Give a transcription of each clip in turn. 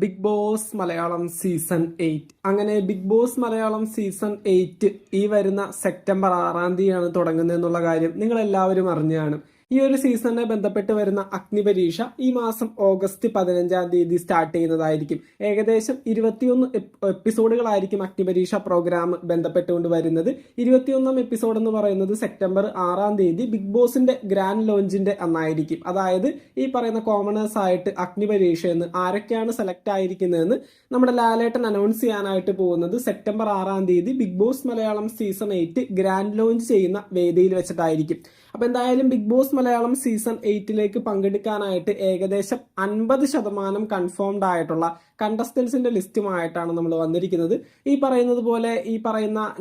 Big Boss Malayalam season 8 അങ്ങനെ big Boss Malayalam season 8 ഈ വരുന്ന സെപ്റ്റംബർ 6-ാം തീയതിയാണ് തുടങ്ങുന്നത് എന്നുള്ള കാര്യം നിങ്ങൾ എല്ലാവരും അറിഞ്ഞാണ്. ഈ ഒരു സീസണിനെ ബന്ധപ്പെട്ട് വരുന്ന അഗ്നിപരീക്ഷ ഈ മാസം ഓഗസ്റ്റ് 15-ാം തീയതി സ്റ്റാർട്ട് ചെയ്യുന്നതായിരിക്കും. ഏകദേശം 21 എപ്പിസോഡുകളായിരിക്കും അഗ്നിപരീക്ഷ പ്രോഗ്രാം ബന്ധപ്പെട്ടുകൊണ്ട് വരുന്നത്. 21-ാം എപ്പിസോഡ് എന്ന് പറയുന്നത് സെപ്റ്റംബർ 6-ാം തീയതി ബിഗ് ബോസിന്റെ ഗ്രാൻഡ് ലോഞ്ചിന്റെ അന്നായിരിക്കും. അതായത് ഈ പറയുന്ന കോമണേഴ്സ് ആയിട്ട് അഗ്നിപരീക്ഷ എന്ന് ആരൊക്കെയാണ് സെലക്ട് ആയിരിക്കുന്നതെന്ന് നമ്മുടെ ലാലേട്ടൻ അനൗൺസ് ചെയ്യാനായിട്ട് പോകുന്നത് സെപ്റ്റംബർ 6-ാം തീയതി Bigg Boss Malayalam season 8 grand launch ചെയ്യുന്ന വേദിയിൽ വെച്ചിട്ടായിരിക്കും. അപ്പൊ എന്തായാലും ബിഗ് ബോസ് മലയാളം സീസൺ 8 പങ്കെടുക്കാനായിട്ട് ഏകദേശം 50% കൺഫേംഡ് ആയിട്ടുള്ള കണ്ടസ്റ്റൻസിന്റെ ലിസ്റ്റുമായിട്ടാണ് നമ്മൾ വന്നിരിക്കുന്നത്. ഈ പറയുന്നത് പോലെ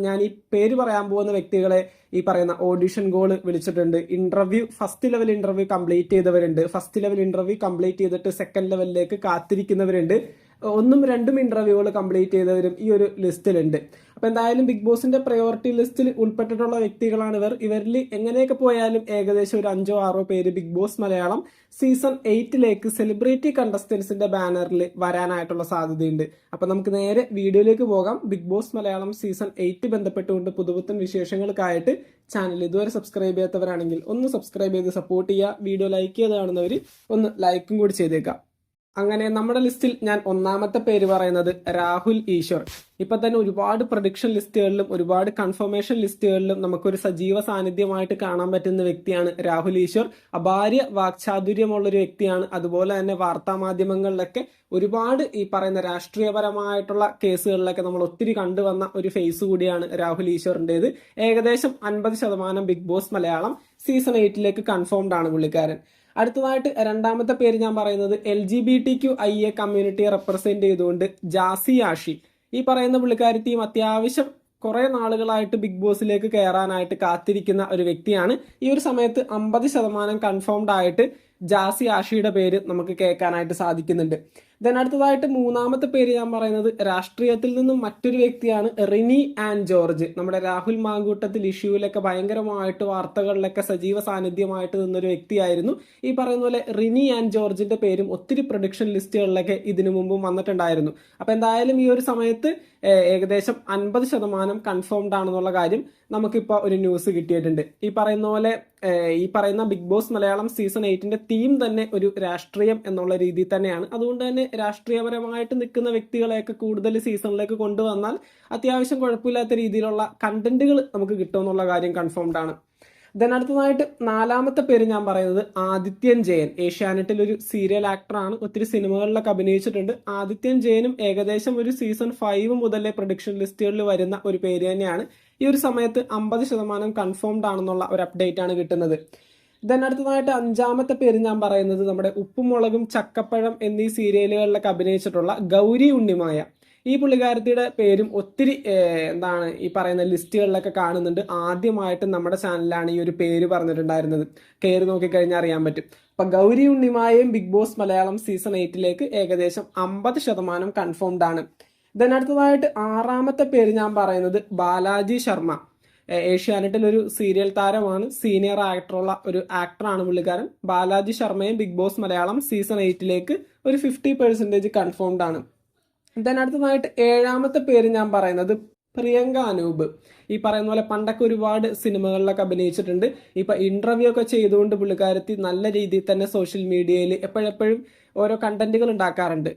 ഞാൻ ഈ പേര് പറയാൻ പോകുന്ന വ്യക്തികളെ ഈ പറയുന്ന ഓഡിഷൻ കോൾ വിളിച്ചിട്ടുണ്ട്. ഫസ്റ്റ് ലെവൽ ഇന്റർവ്യൂ കംപ്ലീറ്റ് ചെയ്തവരുണ്ട്. ഫസ്റ്റ് ലെവൽ ഇന്റർവ്യൂ കംപ്ലീറ്റ് ചെയ്തിട്ട് സെക്കൻഡ് ലെവലിലേക്ക് കാത്തിരിക്കുന്നവരുണ്ട്. 1ഉം 2ഉം ഇന്റർവ്യൂകൾ കംപ്ലീറ്റ് ചെയ്തവരും ഈ ഒരു ലിസ്റ്റിലുണ്ട്. അപ്പൊ എന്തായാലും ബിഗ് ബോസിന്റെ പ്രയോറിറ്റി ലിസ്റ്റിൽ ഉൾപ്പെട്ടിട്ടുള്ള വ്യക്തികളാണ് ഇവരിൽ എങ്ങനെയൊക്കെ പോയാലും ഏകദേശം ഒരു 5-6 പേര് Bigg Boss Malayalam season 8 celebrity കണ്ടസ്റ്റൻസിന്റെ ബാനറിൽ വരാനായിട്ടുള്ള സാധ്യതയുണ്ട്. അപ്പൊ നമുക്ക് നേരെ വീഡിയോയിലേക്ക് പോകാം. ബിഗ് ബോസ് മലയാളം സീസൺ 8 ബന്ധപ്പെട്ടുകൊണ്ട് പുതുപുത്തൻ വിശേഷങ്ങൾക്കായിട്ട് ചാനൽ ഇതുവരെ സബ്സ്ക്രൈബ് ചെയ്യാത്തവരാണെങ്കിൽ ഒന്ന് സബ്സ്ക്രൈബ് ചെയ്ത് സപ്പോർട്ട് ചെയ്യുക. വീഡിയോ ലൈക്ക് ചെയ്ത് കാണുന്നവർ ഒന്ന് ലൈക്കും കൂടി ചെയ്തേക്കാം. അങ്ങനെ നമ്മുടെ ലിസ്റ്റിൽ ഞാൻ 1ാമത്തെ പേര് പറയുന്നത് രാഹുൽ ഈശ്വർ. ഇപ്പൊ തന്നെ ഒരുപാട് പ്രഡിക്ഷൻ ലിസ്റ്റുകളിലും ഒരുപാട് കൺഫർമേഷൻ ലിസ്റ്റുകളിലും നമുക്കൊരു സജീവ സാന്നിധ്യമായിട്ട് കാണാൻ പറ്റുന്ന വ്യക്തിയാണ് രാഹുൽ ഈശ്വർ. അപാര്യ വാക്ചാതുര്യമുള്ള ഒരു വ്യക്തിയാണ്. അതുപോലെ തന്നെ വാർത്താ മാധ്യമങ്ങളിലൊക്കെ ഒരുപാട് ഈ പറയുന്ന രാഷ്ട്രീയപരമായിട്ടുള്ള കേസുകളിലൊക്കെ നമ്മൾ ഒത്തിരി കണ്ടുവന്ന ഒരു ഫേസ് കൂടിയാണ് രാഹുൽ ഈശ്വറിന്റേത്. ഏകദേശം 50% Bigg Boss Malayalam season 8 confirmed ആണ് പുള്ളിക്കാരൻ. അടുത്തതായിട്ട് 2ാമത്തെ പേര് ഞാൻ പറയുന്നത് LGBTQIA കമ്മ്യൂണിറ്റിയെ റെപ്രസെന്റ് ചെയ്തുകൊണ്ട് ജാസി ആഷി. ഈ പറയുന്ന പുള്ളിക്കാരത്തിയും അത്യാവശ്യം കുറെ നാളുകളായിട്ട് ബിഗ് ബോസിലേക്ക് കയറാനായിട്ട് കാത്തിരിക്കുന്ന ഒരു വ്യക്തിയാണ്. ഈ ഒരു സമയത്ത് 50% കൺഫേംഡ് ആയിട്ട് ജാസി ആഷിയുടെ പേര് നമുക്ക് കേൾക്കാനായിട്ട് സാധിക്കുന്നുണ്ട്. അടുത്തതായിട്ട് 3ാമത്തെ പേര് ഞാൻ പറയുന്നത് രാഷ്ട്രീയത്തിൽ നിന്നും മറ്റൊരു വ്യക്തിയാണ് റിനി ആൻഡ് ജോർജ്. നമ്മുടെ രാഹുൽ മാങ്കൂട്ടത്തിൽ ഇഷ്യൂവിലൊക്കെ ഭയങ്കരമായിട്ട് വാർത്തകളിലൊക്കെ സജീവ സാന്നിധ്യമായിട്ട് നിന്നൊരു വ്യക്തിയായിരുന്നു. ഈ പറയുന്ന പോലെ റിനി ആൻഡ് ജോർജിന്റെ പേരും ഒത്തിരി പ്രൊഡിക്ഷൻ ലിസ്റ്റുകളിലൊക്കെ ഇതിനു മുമ്പും വന്നിട്ടുണ്ടായിരുന്നു. അപ്പൊ എന്തായാലും ഈ ഒരു സമയത്ത് ഏകദേശം 50% കൺഫേംഡ് ആണെന്നുള്ള കാര്യം നമുക്കിപ്പോൾ ഒരു ന്യൂസ് കിട്ടിയിട്ടുണ്ട്. ഈ പറയുന്ന Bigg Boss Malayalam season 8 theme തന്നെ ഒരു രാഷ്ട്രീയം എന്നുള്ള രീതിയിൽ തന്നെയാണ്. അതുകൊണ്ട് തന്നെ രാഷ്ട്രീയപരമായിട്ട് നിൽക്കുന്ന വ്യക്തികളെയൊക്കെ കൂടുതൽ സീസണിലേക്ക് കൊണ്ടുവന്നാൽ അത്യാവശ്യം കുഴപ്പമില്ലാത്ത രീതിയിലുള്ള കണ്ടന്റുകൾ നമുക്ക് കിട്ടുമെന്നുള്ള കാര്യം കൺഫേംഡ് ആണ്. അടുത്തതായിട്ട് 4ാമത്തെ പേര് ഞാൻ പറയുന്നത് ആദിത്യൻ ജയൻ. ഏഷ്യാനെറ്റിൽ ഒരു സീരിയൽ ആക്ടറാണ്. ഒത്തിരി സിനിമകളിലൊക്കെ അഭിനയിച്ചിട്ടുണ്ട്. ആദിത്യൻ ജയനും ഏകദേശം ഒരു സീസൺ 5 മുതലേ പ്രൊഡിക്ഷൻ ലിസ്റ്റുകളിൽ വരുന്ന ഒരു പേര് തന്നെയാണ്. ഈ ഒരു സമയത്ത് 50% കൺഫേംഡ് ആണെന്നുള്ള ഒരു അപ്ഡേറ്റ് ആണ് കിട്ടുന്നത്. അടുത്തതായിട്ട് 5ാമത്തെ പേര് ഞാൻ പറയുന്നത് നമ്മുടെ ഉപ്പും മുളകും ചക്കപ്പഴം എന്നീ സീരിയലുകളിലൊക്കെ അഭിനയിച്ചിട്ടുള്ള ഗൗരി ഉണ്ണിമായ. ഈ പുള്ളിക്കാരത്തിയുടെ പേരും ഒത്തിരി ഈ പറയുന്ന ലിസ്റ്റുകളിലൊക്കെ കാണുന്നുണ്ട്. ആദ്യമായിട്ട് നമ്മുടെ ചാനലിലാണ് ഈ ഒരു പേര് പറഞ്ഞിട്ടുണ്ടായിരുന്നത്. കയറി നോക്കിക്കഴിഞ്ഞാൽ അറിയാൻ പറ്റും. അപ്പൊ ഗൗരി ഉണ്ണിമായയും ബിഗ് ബോസ് മലയാളം സീസൺ 8 ഏകദേശം 50% കൺഫേംഡ് ആണ്. അടുത്തതായിട്ട് 6ാമത്തെ പേര് ഞാൻ പറയുന്നത് ബാലാജി ശർമ്മ. ഏഷ്യാനെറ്റിൽ ഒരു സീരിയൽ താരമാണ്. സീനിയർ ആയിട്ടുള്ള ഒരു ആക്ടറാണ് പുള്ളിക്കാരൻ. ബാലാജി ശർമ്മയും ബിഗ് ബോസ് മലയാളം സീസൺ 8 ഒരു 50% കൺഫേംഡ് ആണ്. അടുത്തതായിട്ട് 7ാമത്തെ പേര് ഞാൻ പറയുന്നത് പ്രിയങ്ക അനൂപ്. ഈ പറയുന്ന പോലെ പണ്ടൊക്കെ ഒരുപാട് സിനിമകളിലൊക്കെ അഭിനയിച്ചിട്ടുണ്ട്. ഇപ്പൊ ഇന്റർവ്യൂ ഒക്കെ ചെയ്തുകൊണ്ട് പുള്ളിക്കാരത്തി നല്ല രീതിയിൽ തന്നെ സോഷ്യൽ മീഡിയയിൽ എപ്പോഴെപ്പോഴും ഓരോ കണ്ടന്റുകൾ ഉണ്ടാക്കാറുണ്ട്.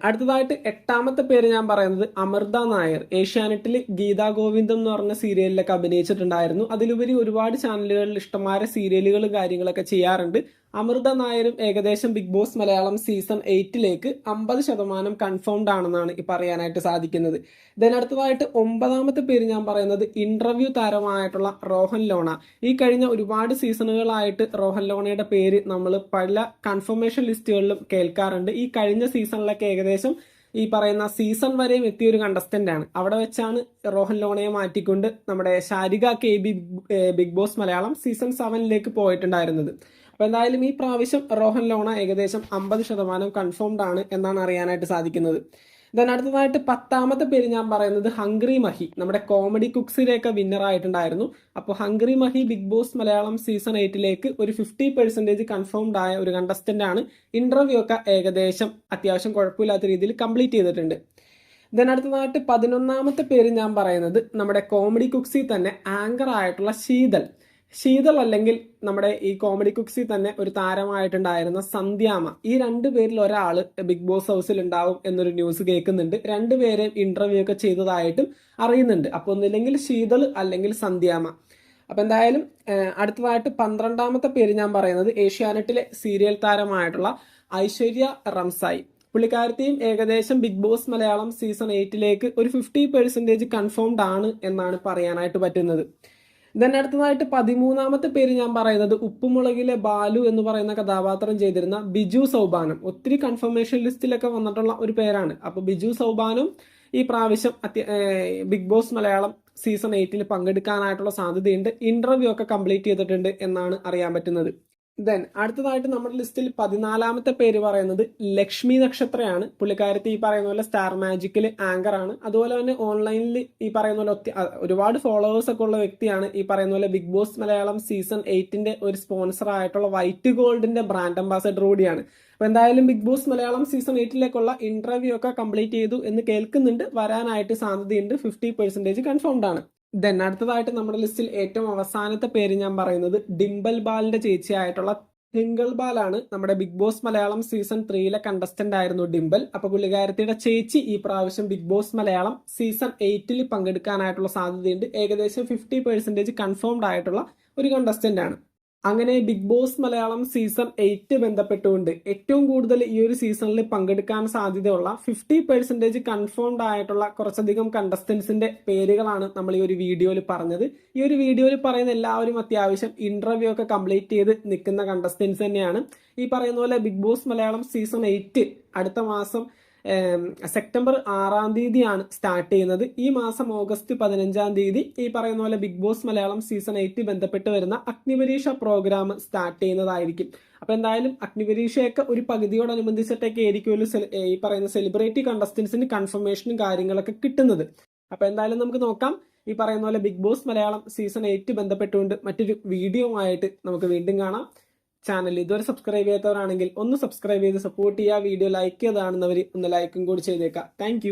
അടുത്തതായിട്ട് 8ാമത്തെ പേര് ഞാൻ പറയുന്നത് അമൃത നായർ. ഏഷ്യാനെറ്റിൽ ഗീതാ ഗോവിന്ദം എന്ന് പറഞ്ഞ സീരിയലിലൊക്കെ അഭിനയിച്ചിട്ടുണ്ടായിരുന്നു. അതിലുപരി ഒരുപാട് ചാനലുകളിൽ ഇഷ്ടംമാരെ സീരിയലുകൾ കാര്യങ്ങളൊക്കെ ചെയ്യാറുണ്ട്. അമൃത നായരും ഏകദേശം Bigg Boss Malayalam season 8 50% confirmed ആണെന്നാണ് ഈ പറയാനായിട്ട് സാധിക്കുന്നത്. അടുത്തതായിട്ട് 9ാമത്തെ പേര് ഞാൻ പറയുന്നത് ഇന്റർവ്യൂ താരമായിട്ടുള്ള റോഹൻ ലോണ. ഈ കഴിഞ്ഞ ഒരുപാട് സീസണുകളായിട്ട് റോഹൻ ലോണയുടെ പേര് നമ്മൾ പല കൺഫർമേഷൻ ലിസ്റ്റുകളിലും കേൾക്കാറുണ്ട്. ഈ കഴിഞ്ഞ സീസണിലൊക്കെ ഏകദേശം ഈ പറയുന്ന സീസൺ വരെയും എത്തിയൊരു കണ്ടസ്റ്റന്റ് ആണ്. അവിടെ വെച്ചാണ് റോഹൻ ലോണയെ മാറ്റിക്കൊണ്ട് നമ്മുടെ Sharika KB Bigg Boss Malayalam season 7 പോയിട്ടുണ്ടായിരുന്നത്. അപ്പൊ എന്തായാലും ഈ പ്രാവശ്യം റോഹൻ ലോണ ഏകദേശം 50% കൺഫേംഡ് ആണ് എന്നാണ് അറിയാനായിട്ട് സാധിക്കുന്നത്. ദെൻ അടുത്തതായിട്ട് 10ാമത്തെ പേര് ഞാൻ പറയുന്നത് ഹംഗ്രി മഹി, നമ്മുടെ കോമഡി കുക്സിലേക്ക് വിന്നർ ആയിട്ടുണ്ടായിരുന്നു. അപ്പോൾ hungry Mahi Bigg Boss Malayalam season 8ലേക്ക് ഒരു 50% കൺഫേംഡ് ആയ ഒരു കണ്ടസ്റ്റന്റ് ആണ്. ഇന്റർവ്യൂ ഒക്കെ ഏകദേശം അത്യാവശ്യം കുഴപ്പമില്ലാത്ത രീതിയിൽ കംപ്ലീറ്റ് ചെയ്തിട്ടുണ്ട്. ദെൻ അടുത്തതായിട്ട് 11ാമത്തെ പേര് ഞാൻ പറയുന്നത് നമ്മുടെ കോമഡി കുക്സിൽ തന്നെ ആങ്കർ ആയിട്ടുള്ള ശീതൾ അല്ലെങ്കിൽ നമ്മുടെ ഈ കോമഡി കുക്സിൽ തന്നെ ഒരു താരമായിട്ടുണ്ടായിരുന്ന സന്ധ്യാമ. ഈ 2 പേരിൽ ഒരാൾ ബിഗ് ബോസ് ഹൗസിൽ ഉണ്ടാവും എന്നൊരു ന്യൂസ് കേൾക്കുന്നുണ്ട്. 2 പേരെയും ഇന്റർവ്യൂ ഒക്കെ ചെയ്തതായിട്ടും അറിയുന്നുണ്ട്. അപ്പോൾ ഒന്നില്ലെങ്കിൽ ശീതൾ അല്ലെങ്കിൽ സന്ധ്യാമ. അപ്പൊ എന്തായാലും അടുത്തതായിട്ട് 12ാമത്തെ പേര് ഞാൻ പറയുന്നത് ഏഷ്യാനെറ്റിലെ സീരിയൽ താരമായിട്ടുള്ള ഐശ്വര്യ റംസായി. പുള്ളിക്കാരത്തെയും ഏകദേശം ബിഗ് ബോസ് മലയാളം സീസൺ 8ലേക്ക് ഒരു 50% കൺഫേംഡ് ആണ് എന്നാണ് പറയാനായിട്ട് പറ്റുന്നത്. ദെൻ അടുത്തതായിട്ട് 13ാമത്തെ പേര് ഞാൻ പറയുന്നത് ഉപ്പുമുളകിലെ ബാലു എന്ന് പറയുന്ന കഥാപാത്രം ചെയ്തിരുന്ന ബിജു സൗബാനം. ഒത്തിരി കൺഫർമേഷൻ ലിസ്റ്റിലൊക്കെ വന്നിട്ടുള്ള ഒരു പേരാണ്. അപ്പൊ ബിജു സൗബാനും ഈ പ്രാവശ്യം ബിഗ് ബോസ് മലയാളം സീസൺ 8ൽ പങ്കെടുക്കാനായിട്ടുള്ള സാധ്യതയുണ്ട്. ഇന്റർവ്യൂ ഒക്കെ കംപ്ലീറ്റ് ചെയ്തിട്ടുണ്ട് എന്നാണ് അറിയാൻ പറ്റുന്നത്. ദെൻ അടുത്തതായിട്ട് നമ്മുടെ ലിസ്റ്റിൽ 14ാമത്തെ പേര് പറയുന്നത് ലക്ഷ്മി നക്ഷത്രയാണ്. പുള്ളിക്കാരത്തി ഈ പറയുന്ന പോലെ സ്റ്റാർ മാജിക്കിൽ ആങ്കർ ആണ്. അതുപോലെ തന്നെ ഓൺലൈനിൽ ഈ പറയുന്ന പോലെ ഒരുപാട് ഫോളോവേഴ്സ് ഒക്കെ ഉള്ള വ്യക്തിയാണ്. ഈ പറയുന്ന പോലെ ബിഗ് ബോസ് മലയാളം സീസൺ 8ന്റെ ഒരു സ്പോൺസർ ആയിട്ടുള്ള വൈറ്റ് ഗോൾഡിന്റെ ബ്രാൻഡ് അംബാസഡർ കൂടിയാണ്. അപ്പൊ എന്തായാലും ബിഗ് ബോസ് മലയാളം സീസൺ 8ലേക്കുള്ള ഇന്റർവ്യൂ ഒക്കെ കംപ്ലീറ്റ് ചെയ്തു എന്ന് കേൾക്കുന്നുണ്ട്. വരാനായിട്ട് സാധ്യതയുണ്ട്. 50% കൺഫേംഡ് ആണ്. ദെൻ അടുത്തതായിട്ട് നമ്മുടെ ലിസ്റ്റിൽ ഏറ്റവും അവസാനത്തെ പേര് ഞാൻ പറയുന്നത് ഡിംബൽ ബാലിന്റെ ചേച്ചിയായിട്ടുള്ള ടിങ്കിൾ ബാലാണ്. നമ്മുടെ ബിഗ് ബോസ് മലയാളം സീസൺ 3ലെ കണ്ടസ്റ്റന്റ് ആയിരുന്നു ഡിംബൽ. അപ്പൊ പുള്ളിക്കാരത്തിയുടെ ചേച്ചി ഈ പ്രാവശ്യം ബിഗ് ബോസ് മലയാളം സീസൺ 8ൽ പങ്കെടുക്കാനായിട്ടുള്ള സാധ്യതയുണ്ട്. ഏകദേശം 50% കൺഫേംഡ് ആയിട്ടുള്ള ഒരു കണ്ടസ്റ്റന്റ് ആണ്. അങ്ങനെ ബിഗ് ബോസ് മലയാളം സീസൺ 8 ബന്ധപ്പെട്ടുകൊണ്ട് ഏറ്റവും കൂടുതൽ ഈ ഒരു സീസണിൽ പങ്കെടുക്കാൻ സാധ്യതയുള്ള 50% കൺഫേംഡ് ആയിട്ടുള്ള കുറച്ചധികം കണ്ടസ്റ്റൻസിന്റെ പേരുകളാണ് നമ്മൾ ഈ ഒരു വീഡിയോയിൽ പറഞ്ഞത്. ഈ ഒരു വീഡിയോയിൽ പറയുന്ന എല്ലാവരും അത്യാവശ്യം ഇന്റർവ്യൂ ഒക്കെ കംപ്ലീറ്റ് ചെയ്ത് നിൽക്കുന്ന കണ്ടസ്റ്റൻസ് തന്നെയാണ്. ഈ പറയുന്ന പോലെ ബിഗ് ബോസ് മലയാളം സീസൺ 8 അടുത്ത മാസം സെപ്റ്റംബർ 6-ാം തീയതിയാണ് സ്റ്റാർട്ട് ചെയ്യുന്നത്. ഈ മാസം ഓഗസ്റ്റ് 15-ാം തീയതി ഈ പറയുന്ന പോലെ ബിഗ് ബോസ് മലയാളം സീസൺ 8 ബന്ധപ്പെട്ട് വരുന്ന അഗ്നിപരീക്ഷ പ്രോഗ്രാം സ്റ്റാർട്ട് ചെയ്യുന്നതായിരിക്കും. അപ്പൊ എന്തായാലും അഗ്നിപരീക്ഷയൊക്കെ ഒരു പകുതിയോടനുബന്ധിച്ചിട്ടൊക്കെ ആയിരിക്കും ഈ പറയുന്ന സെലിബ്രിറ്റി കണ്ടസ്റ്റൻസിന് കൺഫർമേഷനും കാര്യങ്ങളൊക്കെ കിട്ടുന്നത്. അപ്പൊ എന്തായാലും നമുക്ക് നോക്കാം. ഈ പറയുന്ന പോലെ ബിഗ് ബോസ് മലയാളം സീസൺ 8 ബന്ധപ്പെട്ടുകൊണ്ട് മറ്റൊരു വീഡിയോ ആയിട്ട് നമുക്ക് വീണ്ടും കാണാം. ചാനൽ ഇതുവരെ സബ്സ്ക്രൈബ് ചെയ്യാത്തവരാണെങ്കിൽ ഒന്ന് സബ്സ്ക്രൈബ് ചെയ്ത് സപ്പോർട്ട് ചെയ്യുക. വീഡിയോ ലൈക്ക് ചെയ്താണെന്നവർ ഒന്ന് ലൈക്കും കൂടി ചെയ്തേക്കാം. താങ്ക്